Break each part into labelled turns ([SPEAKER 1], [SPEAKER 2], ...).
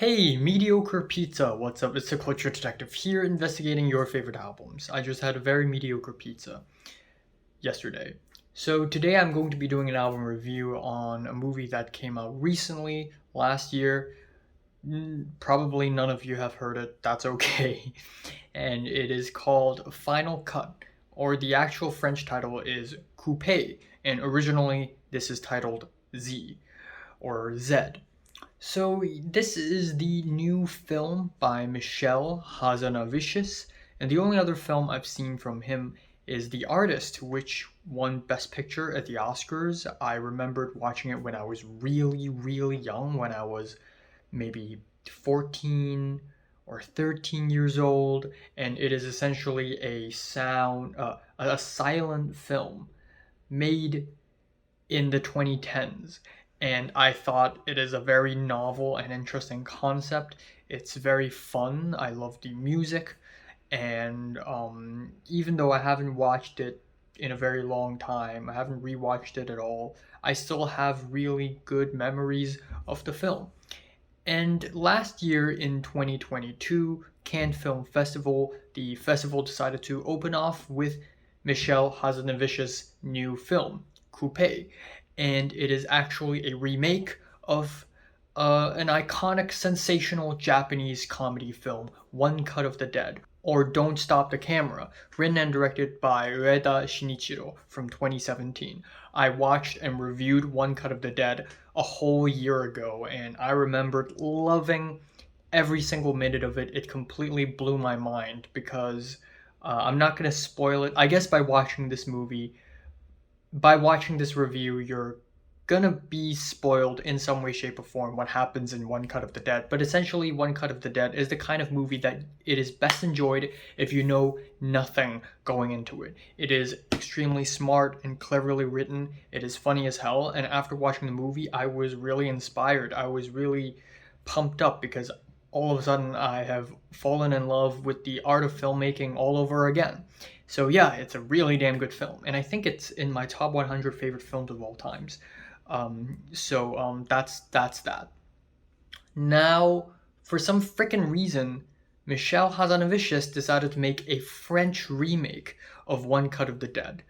[SPEAKER 1] Hey, mediocre pizza, what's up? It's the Culture Detective here investigating your favorite albums. I just had a very mediocre pizza yesterday. So today I'm going to be doing an album review on a movie that came out recently, last year. Probably none of you have heard it, that's okay. And it is called Final Cut, or the actual French title is Coupez, and originally this is titled Z, or Z. So this is the new film by Michel Hazanavicius, and the only other film I've seen from him is The Artist, which won Best Picture at the Oscars. I remembered watching it when I was really, really young, when I was maybe 14 or 13 years old, and it is essentially a silent film made in the 2010s. And I thought it is a very novel and interesting concept. It's very fun. I love the music. And even though I haven't watched it in a very long time, I haven't rewatched it at all, I still have really good memories of the film. And last year in 2022, Cannes Film Festival, the festival decided to open off with Michel Hazanavicius' new film, Coupé, and it is actually a remake of an iconic, sensational Japanese comedy film, One Cut of the Dead, or Don't Stop the Camera, written and directed by Ueda Shinichiro from 2017. I watched and reviewed One Cut of the Dead a whole year ago, and I remembered loving every single minute of it. It completely blew my mind because I'm not going to spoil it. I guess by watching this review, you're gonna be spoiled in some way, shape, or form what happens in One Cut of the Dead. But essentially, One Cut of the Dead is the kind of movie that it is best enjoyed if you know nothing going into it. It is extremely smart and cleverly written. It is funny as hell. And after watching the movie, I was really inspired. I was really pumped up because all of a sudden I have fallen in love with the art of filmmaking all over again. So yeah, it's a really damn good film, and I think it's in my top 100 favorite films of all times. That's that. Now, for some frickin' reason, Michel Hazanavicius decided to make a French remake of One Cut of the Dead.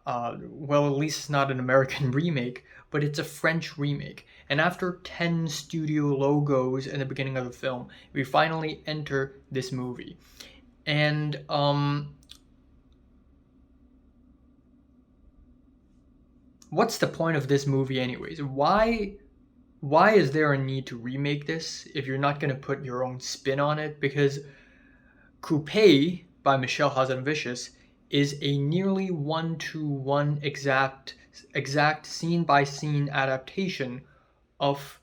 [SPEAKER 1] Well, at least it's not an American remake, but it's a French remake. And after 10 studio logos in the beginning of the film, we finally enter this movie. And what's the point of this movie anyways? Why is there a need to remake this if you're not going to put your own spin on it? Because Coupé by Michel Hazanavicius is a nearly one-to-one exact scene-by-scene adaptation of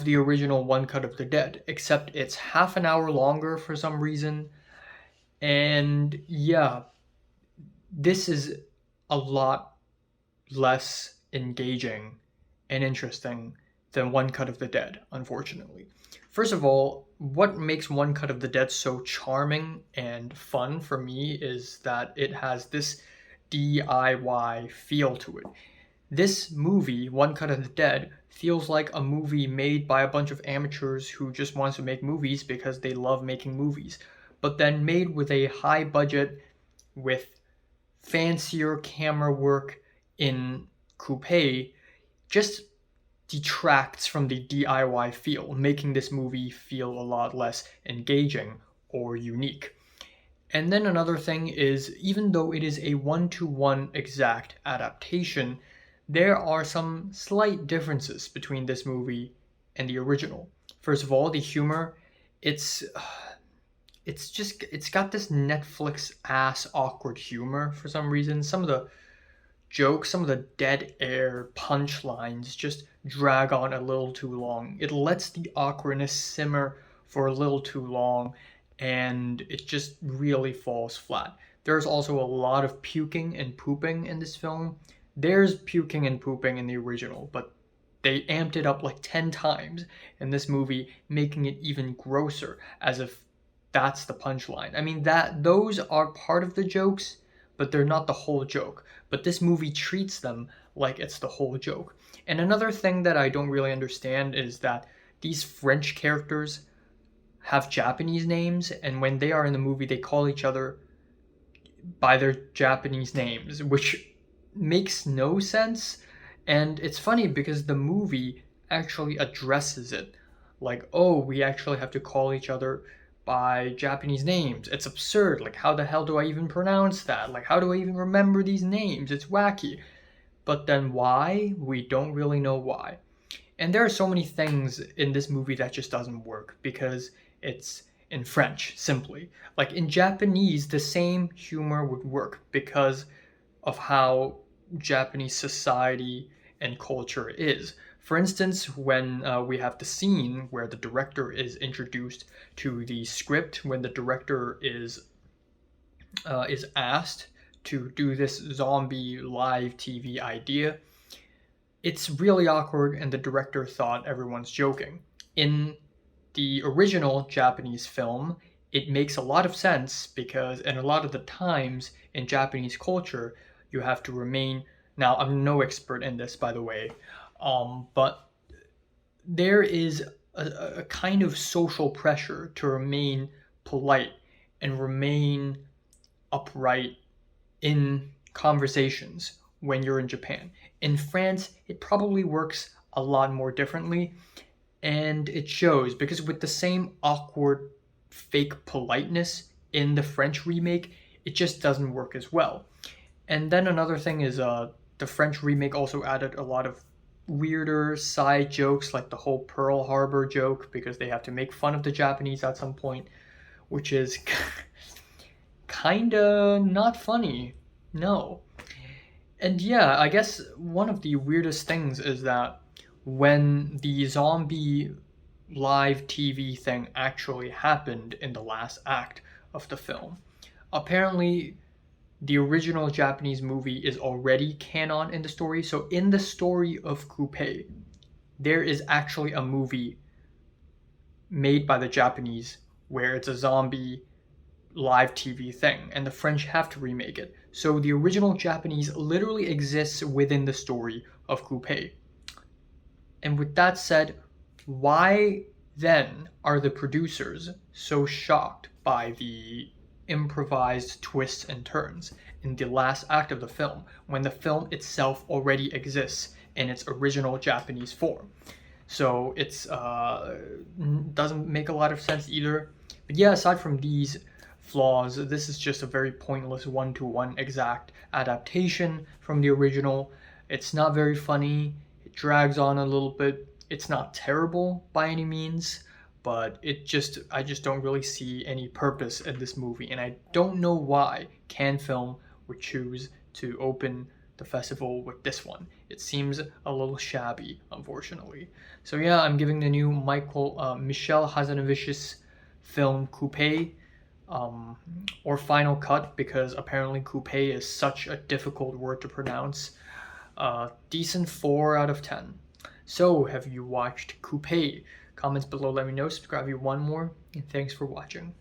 [SPEAKER 1] the original One Cut of the Dead, except it's half an hour longer for some reason. And yeah, this is a lot less engaging and interesting than One Cut of the Dead, unfortunately. First of all, what makes One Cut of the Dead so charming and fun for me is that it has this DIY feel to it. This movie, One Cut of the Dead, feels like a movie made by a bunch of amateurs who just wants to make movies because they love making movies, but then made with a high budget, with fancier camera work in Coupe, just detracts from the DIY feel, making this movie feel a lot less engaging or unique. And then another thing is, even though it is a one-to-one exact adaptation, there are some slight differences between this movie and the original. First of all, the humor, it's got this Netflix ass awkward humor for some reason. Some of the jokes, some of the dead air punchlines just drag on a little too long. It lets the awkwardness simmer for a little too long, and it just really falls flat. There's also a lot of puking and pooping in this film. There's puking and pooping in the original, but they amped it up like 10 times in this movie, making it even grosser, as if that's the punchline. I mean, that those are part of the jokes, but they're not the whole joke. But this movie treats them like it's the whole joke. And another thing that I don't really understand is that these French characters have Japanese names, and when they are in the movie, they call each other by their Japanese names, which makes no sense. And it's funny because the movie actually addresses it. Like, oh, we actually have to call each other by Japanese names. It's absurd. Like, how the hell do I even pronounce that? Like, how do I even remember these names? It's wacky. But then why? We don't really know why. And there are so many things in this movie that just doesn't work because it's in French, simply. Like in Japanese, the same humor would work because of how Japanese society and culture is. For instance, when we have the scene where the director is introduced to the script, when the director is asked to do this zombie live TV idea, it's really awkward, and the director thought everyone's joking. In the original Japanese film, it makes a lot of sense because, and a lot of the times in Japanese culture, you have to remain. Now, I'm no expert in this, by the way, but there is a kind of social pressure to remain polite and remain upright in conversations when you're in Japan. In France, it probably works a lot more differently, and it shows because with the same awkward fake politeness in the French remake, it just doesn't work as well. And then another thing is the French remake also added a lot of weirder side jokes, like the whole Pearl Harbor joke, because they have to make fun of the Japanese at some point, which is kinda not funny. No. And yeah, I guess one of the weirdest things is that when the zombie live TV thing actually happened in the last act of the film, apparently the original Japanese movie is already canon in the story. So in the story of Coupez, there is actually a movie made by the Japanese where it's a zombie live TV thing, and the French have to remake it. So the original Japanese literally exists within the story of Coupez. And with that said, why then are the producers so shocked by the improvised twists and turns in the last act of the film when the film itself already exists in its original Japanese form? So it's doesn't make a lot of sense either. But yeah, aside from these flaws, this is just a very pointless one-to-one exact adaptation from the original. It's not very funny. It drags on a little bit. It's not terrible by any means, but I just don't really see any purpose in this movie, and I don't know why Cannes Film would choose to open the festival with this one. It seems a little shabby, unfortunately. So yeah, I'm giving the new Michel Hazanovich's film Coupez or Final Cut, because apparently Coupez is such a difficult word to pronounce. Decent 4 out of 10. So, have you watched Coupez? Comments below, let me know. Subscribe if you want more, and thanks for watching.